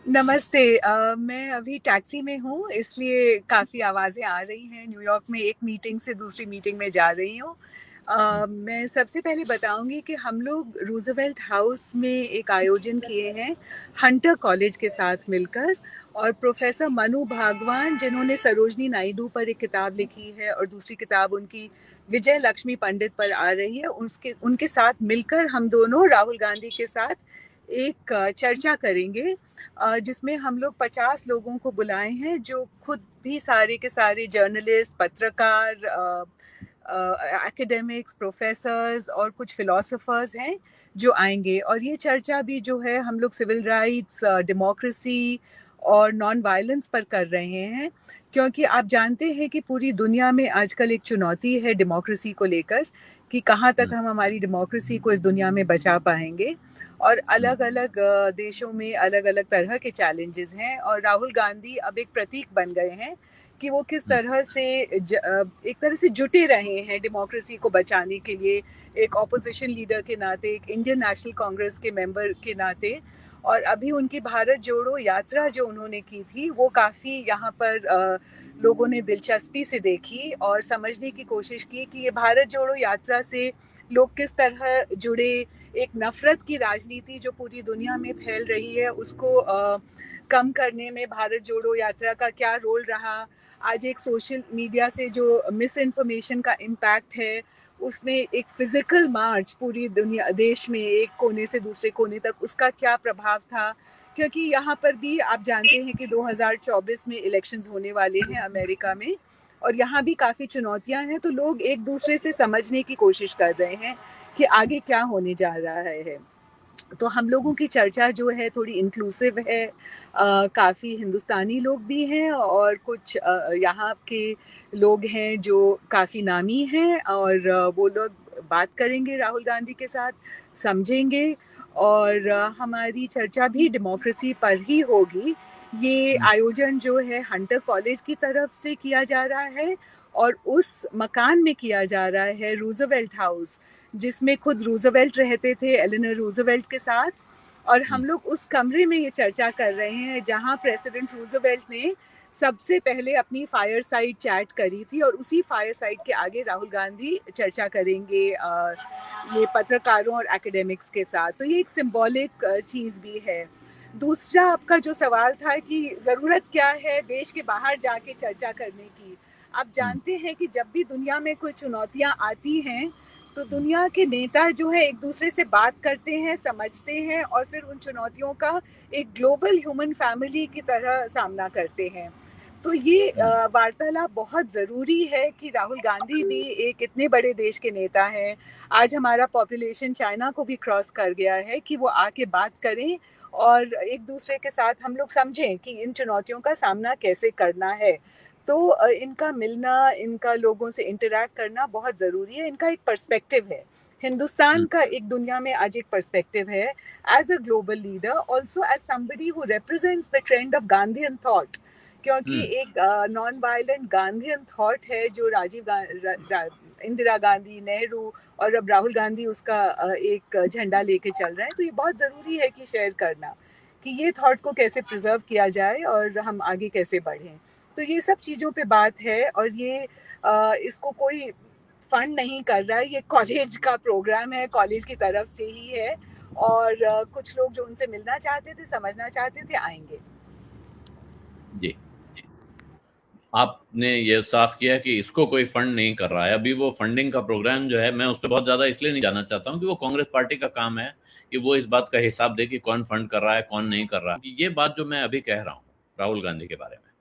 नमस्ते। मैं अभी टैक्सी में हूँ, इसलिए काफ़ी आवाज़ें आ रही हैं। न्यूयॉर्क में एक मीटिंग से दूसरी मीटिंग में जा रही हूँ। मैं सबसे पहले बताऊँगी कि हम लोग रूज़वेल्ट हाउस में एक आयोजन किए हैं हंटर कॉलेज के साथ मिलकर, और प्रोफ़ेसर मनु भागवान, जिन्होंने सरोजनी नायडू पर एक किताब लिखी है और दूसरी किताब उनकी विजय लक्ष्मी पंडित पर आ रही है, उनके साथ मिलकर हम दोनों राहुल गांधी के साथ एक चर्चा करेंगे, जिसमें हम लोग 50 लोगों को बुलाए हैं, जो खुद भी सारे के सारे जर्नलिस्ट, पत्रकार, एकेडमिक्स, प्रोफेसर्स और कुछ फिलोसोफर्स हैं जो आएंगे। और ये चर्चा भी जो है हम लोग सिविल राइट्स, डेमोक्रेसी और नॉन वायलेंस पर कर रहे हैं, क्योंकि आप जानते हैं कि पूरी दुनिया में आजकल एक चुनौती है डेमोक्रेसी को लेकर, कि कहाँ तक हम हमारी डेमोक्रेसी को इस दुनिया में बचा पाएंगे। और अलग अलग देशों में अलग अलग तरह के चैलेंजेस हैं, और राहुल गांधी अब एक प्रतीक बन गए हैं कि वो किस तरह से एक तरह से जुटे रहे हैं डेमोक्रेसी को बचाने के लिए, एक ऑपोजिशन लीडर के नाते, एक इंडियन नेशनल कांग्रेस के मेंबर के नाते। और अभी उनकी भारत जोड़ो यात्रा जो उन्होंने की थी, वो काफ़ी यहाँ पर लोगों ने दिलचस्पी से देखी और समझने की कोशिश की कि ये भारत जोड़ो यात्रा से लोग किस तरह जुड़े। एक नफरत की राजनीति जो पूरी दुनिया में फैल रही है, उसको कम करने में भारत जोड़ो यात्रा का क्या रोल रहा। आज एक सोशल मीडिया से जो मिस इन्फॉर्मेशन का इम्पैक्ट है, उसमें एक फिजिकल मार्च पूरी दुनिया देश में एक कोने से दूसरे कोने तक, उसका क्या प्रभाव था। क्योंकि यहाँ पर भी आप जानते हैं कि 2024 में इलेक्शंस होने वाले हैं अमेरिका में, और यहाँ भी काफ़ी चुनौतियाँ हैं, तो लोग एक दूसरे से समझने की कोशिश कर रहे हैं कि आगे क्या होने जा रहा है। तो हम लोगों की चर्चा जो है थोड़ी इंक्लूसिव है। काफ़ी हिंदुस्तानी लोग भी हैं और कुछ यहाँ के लोग हैं जो काफ़ी नामी हैं, और वो लोग बात करेंगे राहुल गांधी के साथ, समझेंगे। और हमारी चर्चा भी डेमोक्रेसी पर ही होगी। ये आयोजन जो है हंटर कॉलेज की तरफ से किया जा रहा है, और उस मकान में किया जा रहा है, रूजवेल्ट हाउस, जिसमें खुद रूजवेल्ट रहते थे एलिनर रूजवेल्ट के साथ। और हम लोग उस कमरे में ये चर्चा कर रहे हैं जहां प्रेसिडेंट रूजवेल्ट ने सबसे पहले अपनी फायर साइड चैट करी थी, और उसी फायर साइड के आगे राहुल गांधी चर्चा करेंगे ये पत्रकारों और एकेडमिक्स के साथ। तो ये एक सिंबॉलिक चीज़ भी है। दूसरा आपका जो सवाल था कि ज़रूरत क्या है देश के बाहर जाके चर्चा करने की, आप जानते हैं कि जब भी दुनिया में कोई चुनौतियां आती हैं, तो दुनिया के नेता जो है एक दूसरे से बात करते हैं, समझते हैं, और फिर उन चुनौतियों का एक ग्लोबल ह्यूमन फैमिली की तरह सामना करते हैं। तो ये वार्तालाप बहुत ज़रूरी है कि राहुल गांधी भी एक इतने बड़े देश के नेता हैं। आज हमारा पॉपुलेशन चाइना को भी क्रॉस कर गया है, कि वो आके बात करें और एक दूसरे के साथ हम लोग समझें कि इन चुनौतियों का सामना कैसे करना है। तो इनका मिलना, इनका लोगों से इंटरैक्ट करना बहुत ज़रूरी है। इनका एक पर्सपेक्टिव है, हिंदुस्तान का एक दुनिया में आज एक पर्सपेक्टिव है, as a global leader, also as somebody who represents the trend of Gandhian thought. क्योंकि एक नॉन वायलेंट गांधीयन थॉट है जो इंदिरा गांधी, नेहरू और अब राहुल गांधी उसका एक झंडा लेके चल रहे हैं। तो ये बहुत ज़रूरी है कि शेयर करना, कि ये थॉट को कैसे प्रिजर्व किया जाए और हम आगे कैसे बढ़ें। तो ये सब चीज़ों पे बात है, और ये इसको कोई फंड नहीं कर रहा है, ये कॉलेज का प्रोग्राम है, कॉलेज की तरफ से ही है। और कुछ लोग जो उनसे मिलना चाहते थे, समझना चाहते थे, आएंगे। जी, आपने ये साफ किया कि इसको कोई फंड नहीं कर रहा है। अभी वो फंडिंग का प्रोग्राम जो है, मैं उस पर बहुत ज्यादा इसलिए नहीं जानना चाहता हूँ कि वो कांग्रेस पार्टी का काम है कि वो इस बात का हिसाब दे कि कौन फंड कर रहा है, कौन नहीं कर रहा है। ये बात जो मैं अभी कह रहा हूँ राहुल गांधी के बारे में,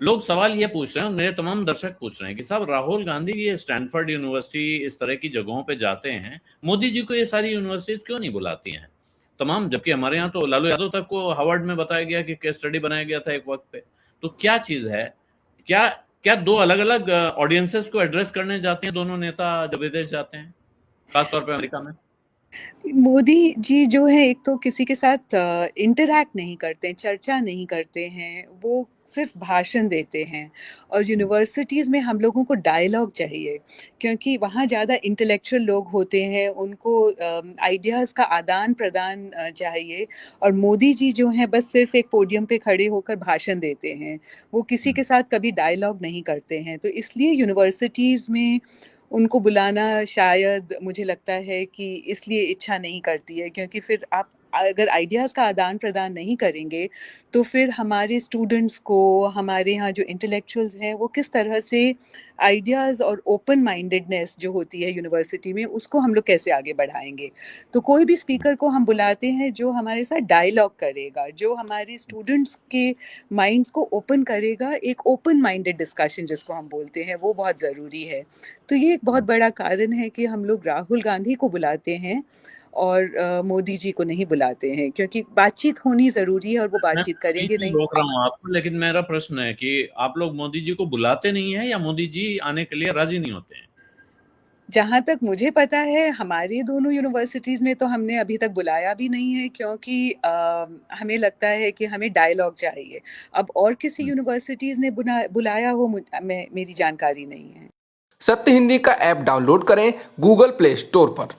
लोग सवाल ये पूछ रहे हैं, मेरे तमाम दर्शक पूछ रहे हैं कि साहब राहुल गांधी ये स्टैनफोर्ड यूनिवर्सिटी इस तरह की जगहों पे जाते हैं, मोदी जी को ये सारी यूनिवर्सिटीज क्यों नहीं बुलाती हैं तमाम, जबकि हमारे यहाँ तो लालू यादव तक को हार्वर्ड में बताया गया कि केस स्टडी बनाया गया था एक वक्त पे। तो क्या चीज है, क्या क्या दो अलग अलग ऑडियंसेस को एड्रेस करने जाते हैं दोनों नेता जब विदेश जाते हैं, खासतौर पर अमेरिका में? मोदी जी जो है एक तो किसी के साथ इंटरैक्ट नहीं करते हैं, चर्चा नहीं करते हैं, वो सिर्फ़ भाषण देते हैं और यूनिवर्सिटीज़ में हम लोगों को डायलॉग चाहिए क्योंकि वहाँ ज़्यादा इंटेलेक्चुअल लोग होते हैं, उनको आइडियाज़ का आदान-प्रदान चाहिए और मोदी जी जो हैं बस सिर्फ़ एक पोडियम पे खड़े होकर भाषण देते हैं। वो किसी के साथ कभी डायलॉग नहीं करते हैं, तो इसलिए यूनिवर्सिटीज़ में उनको बुलाना शायद मुझे लगता है कि इसलिए इच्छा नहीं करती है क्योंकि फिर आप अगर आइडियाज़ का आदान-प्रदान नहीं करेंगे, तो फिर हमारे स्टूडेंट्स को, हमारे यहाँ जो इंटेलेक्चुअल्स हैं, वो किस तरह से आइडियाज़ और ओपन माइंडेडनेस जो होती है यूनिवर्सिटी में, उसको हम लोग कैसे आगे बढ़ाएँगे? तो कोई भी स्पीकर को हम बुलाते हैं जो हमारे साथ डायलॉग करेगा, जो हमारे स्टूडेंट्स के माइंड्स को ओपन करेगा, एक ओपन माइंडेड डिस्कशन जिसको हम बोलते हैं, वो बहुत ज़रूरी है। तो ये एक बहुत बड़ा कारण है कि हम लोग राहुल गांधी को बुलाते हैं और मोदी जी को नहीं बुलाते हैं क्योंकि बातचीत होनी ज़रूरी है और वो मैं बातचीत बीच करेंगे में नहीं। रोक रहा हूँ आपको, लेकिन मेरा प्रश्न है कि आप लोग मोदी जी को बुलाते नहीं है या मोदी जी आने के लिए राजी नहीं होते हैं? जहाँ तक मुझे पता है हमारी दोनों यूनिवर्सिटीज़ में तो हमने अभी तक बुलाया भी नहीं है क्योंकि हमें लगता है कि हमें डायलॉग चाहिए। अब और किसी यूनिवर्सिटीज़ ने बुलाया हो मेरी जानकारी नहीं है। सत्य हिंदी का ऐप डाउनलोड करें गूगल प्ले स्टोर पर।